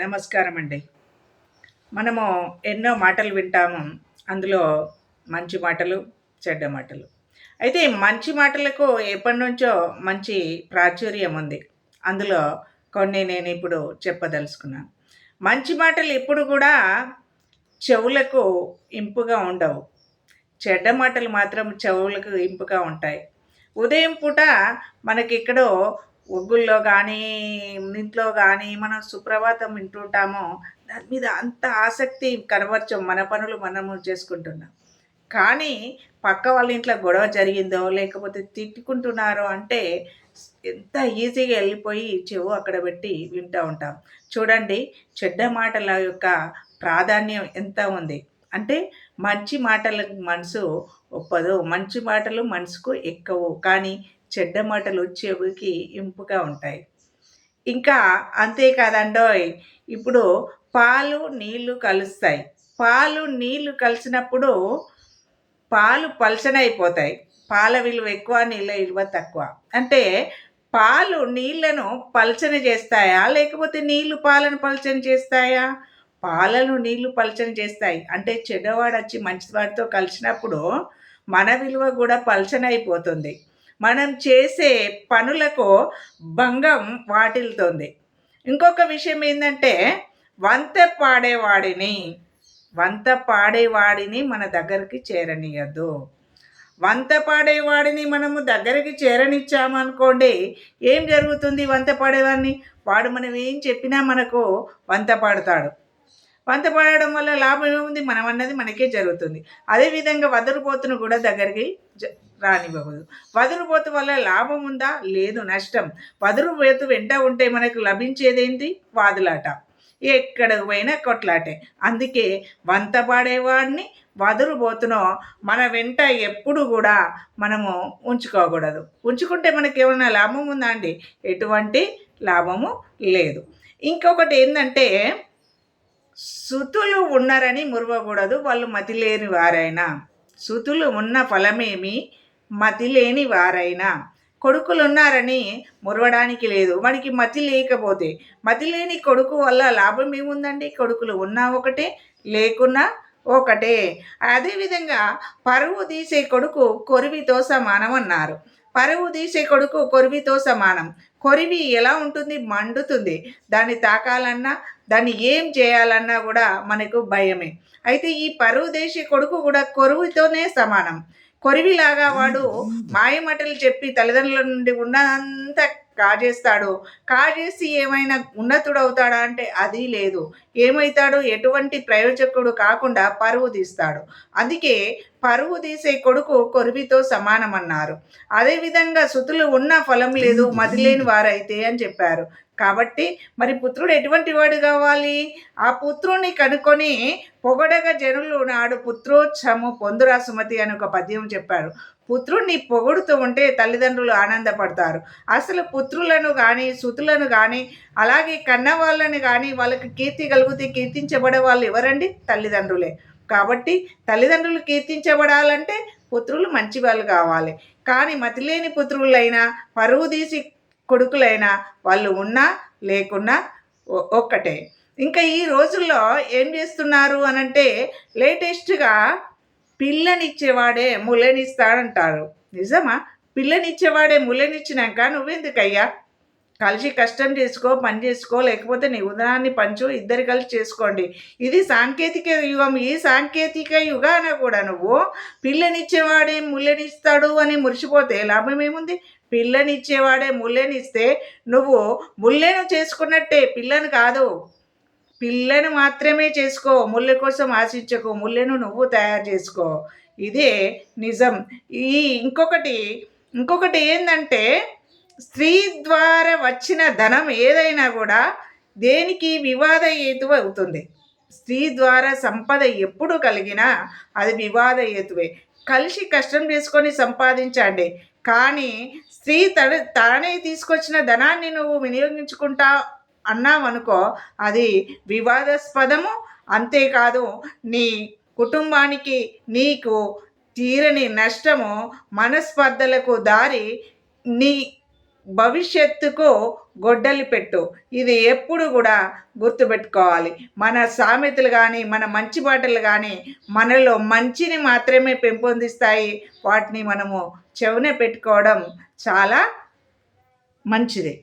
నమస్కారం అండి. మనము ఎన్నో మాటలు వింటాము. అందులో మంచి మాటలు, చెడ్డ మాటలు. అయితే మంచి మాటలకు ఎప్పటినుంచో మంచి ప్రాచుర్యం ఉంది. అందులో కొన్ని నేనిప్పుడు చెప్పదలుచుకున్నాను. మంచి మాటలు ఎప్పుడు గూడా చెవులకు ఇంపుగా ఉండవు. చెడ్డ మాటలు మాత్రం చెవులకు ఇంపుగా ఉంటాయి. ఉదయం పూట మనకెక్కడో ఒగ్గుల్లో గానీ, ఇంట్లో గానీ మనం సుప్రభాతం వింటుంటాము. దాని మీద అంత ఆసక్తి కనబరచం. మన పనులు మనము చేసుకుంటున్నాం. కానీ పక్క వాళ్ళ ఇంట్లో గొడవ జరిగిందో, లేకపోతే తిట్టుకుంటున్నారో అంటే ఎంత ఈజీగా ఎళ్ళిపోయి చెవు అక్కడ పెట్టి వింటా ఉంటాం. చూడండి చెడ్డ మాటల యొక్క ప్రాధాన్యం ఎంత ఉంది. అంటే మంచి మాటలకు మనసు ఒప్పదు. మంచి మాటలు మనసుకు ఎక్కవు. కానీ చెడ్డ మాటలు చెవికి ఇంపుగా ఉంటాయి. ఇంకా అంతే కాదండోయ్! ఇప్పుడు పాలు, నీళ్ళు కలుస్తాయి. పాలు, నీళ్ళు కలిసినప్పుడు పాలు పలచనైపోతాయి. పాల విలువ ఎక్కువ, నీళ్ళ విలువ తక్కువ. అంటే పాలు నీళ్ళను పలచన చేస్తాయా? లేకపోతే నీళ్ళు పాలను పలచన చేస్తాయా? పాలను నీళ్ళు పలచన చేస్తాయి. అంటే చెడ్డవాడొచ్చి మంచివాడితో కలిసినప్పుడు మన విలువ గూడా పలచనైపోతుంది. మనం చేసే పనులకు భంగం వాటిల్తుంది. ఇంకొక విషయం ఏందంటే వంత పాడేవాడిని వంత పాడేవాడిని మన దగ్గరికి చేరనీయద్దు. వంత పాడేవాడిని మనము దగ్గరికి చేరనిచ్చామనుకోండి, ఏం జరుగుతుంది వంత పాడేవాడిని? వాడు మనం ఏం చెప్పినా మనకు వంత పాడతాడు. వంత పాడడం వల్ల లాభం ఏముంది? మనం అన్నది మనకే జరుగుతుంది. అదేవిధంగా వదురుబోతును కూడా దగ్గరికి రానివ్వకూడదు. వదురుబోతు వల్ల లాభం ఉందా? లేదు, నష్టం. వదురుబోతు వెంట ఉంటే మనకు లభించేదేంటి? వాదులాట. ఎక్కడికి పోయినా కొట్లాటే. అందుకే వంత పాడేవాడిని వదురుబోతునో మన వెంట ఎప్పుడు కూడా మనము ఉంచుకోకూడదు. ఉంచుకుంటే మనకేమైనా లాభం ఉందా అండి? ఎటువంటి లాభము లేదు. ఇంకొకటి ఏందంటే సుతులు ఉన్నారని మురవకూడదు. వాళ్ళు మతిలేని వారైనా. సుతులు ఉన్న ఫలమేమి మతిలేని వారైనా. కొడుకులున్నారని మురవడానికి లేదు. వానికి మతి లేకపోతే. మతి లేని కొడుకు వల్ల లాభం ఏముందండి? కొడుకులు ఉన్నా ఒకటే, లేకున్నా ఒకటే. అదేవిధంగా పరువు తీసే కొడుకు కొరివితో సమానం అన్నారు. పరువు తీసే కొడుకు కొరివితో సమానం. కొరివి ఎలా ఉంటుంది? మండుతుంది. దాన్ని తాకాలన్నా, దాన్ని ఏం చేయాలన్నా కూడా మనకు భయమే. అయితే ఈ పరువు తీసే కొడుకు కూడా కొరువుతోనే సమానం. కొరివిలాగా వాడు మాయమాటలు చెప్పి తల్లిదండ్రుల నుండి ఉన్నదంతా కాజేస్తాడు. కాజేసి ఏమైనా ఉన్నతుడవుతాడా అంటే అది లేదు. ఏమవుతాడు? ఎటువంటి ప్రయోజకుడు కాకుండా పరువు తీస్తాడు. అందుకే పరువు తీసే కొడుకు కొరివితో సమానమన్నారు. అదేవిధంగా సుతులు ఉన్న ఫలం లేదు మతిలేని వారైతే అని చెప్పారు. కాబట్టి మరి పుత్రుడు ఎటువంటి వాడు కావాలి? ఆ పుత్రుని కనుక్కొని పొగడగా జనులు నాడు పుత్రోత్సము పొందురా సుమతి అని ఒక పద్యం చెప్పారు. పుత్రుణ్ణి పొగుడుతూ ఉంటే తల్లిదండ్రులు ఆనందపడతారు. అసలు పుత్రులను కానీ సుతులను కానీ అలాగే కన్నవాళ్ళని కానీ వాళ్ళకి కీర్తి కలిగితే కీర్తించబడే వాళ్ళు ఎవరండి? తల్లిదండ్రులే. కాబట్టి తల్లిదండ్రులు కీర్తించబడాలంటే పుత్రులు మంచి వాళ్ళు కావాలి. కానీ మతిలేని పుత్రులైనా పరువు తీసి కొడుకులైనా వాళ్ళు ఉన్నా లేకున్నా ఒక్కటే. ఇంకా ఈ రోజుల్లో ఏం చేస్తున్నారు అనంటే లేటెస్ట్‌గా పిల్లనిచ్చేవాడే ముల్లనిస్తాడంటారు. నిజమా? పిల్లనిచ్చేవాడే ముల్లనిచ్చినాక నువ్వెందుకయ్యా? కలిసి కష్టం చేసుకో, పని చేసుకో, లేకపోతే నీ ఉదరాన్ని పంచు, ఇద్దరు కలిసి చేసుకోండి. ఇది సాంకేతిక యుగం. ఈ సాంకేతిక యుగాన కూడా నువ్వు పిల్లనిచ్చేవాడే ముల్లనిస్తాడు అని మురిసిపోతే లాభం ఏముంది? పిల్లనిచ్చేవాడే ముల్లనిస్తే నువ్వు ముల్లెను చేసుకున్నట్టే, పిల్లను కాదు. పిల్లను మాత్రమే చేసుకో. ముల్లె కోసం ఆశించకు. ముల్లెను నువ్వు తయారు చేసుకో. ఇదే నిజం. ఈ ఇంకొకటి ఏందంటే స్త్రీ ద్వారా వచ్చిన ధనం ఏదైనా కూడా దేనికి వివాద హేతువు అవుతుంది. స్త్రీ ద్వారా సంపద ఎప్పుడు కలిగినా అది వివాద హేతువే. కలిసి కష్టం చేసుకొని సంపాదించండి. కానీ స్త్రీ తానే తీసుకొచ్చిన ధనాన్ని నువ్వు వినియోగించుకుంటా అన్నామనుకో అది వివాదాస్పదము. అంతేకాదు నీ కుటుంబానికి నీకు తీరని నష్టము, మనస్పర్ధలకు దారి, నీ భవిష్యత్తుకు గొడ్డలి పెట్టు. ఇది ఎప్పుడు కూడా గుర్తుపెట్టుకోవాలి. మన సామెతలు కానీ మన మంచి మాటలు కానీ మనలో మంచిని మాత్రమే పెంపొందిస్తాయి. వాటిని మనము చెవున పెట్టుకోవడం చాలా మంచిది.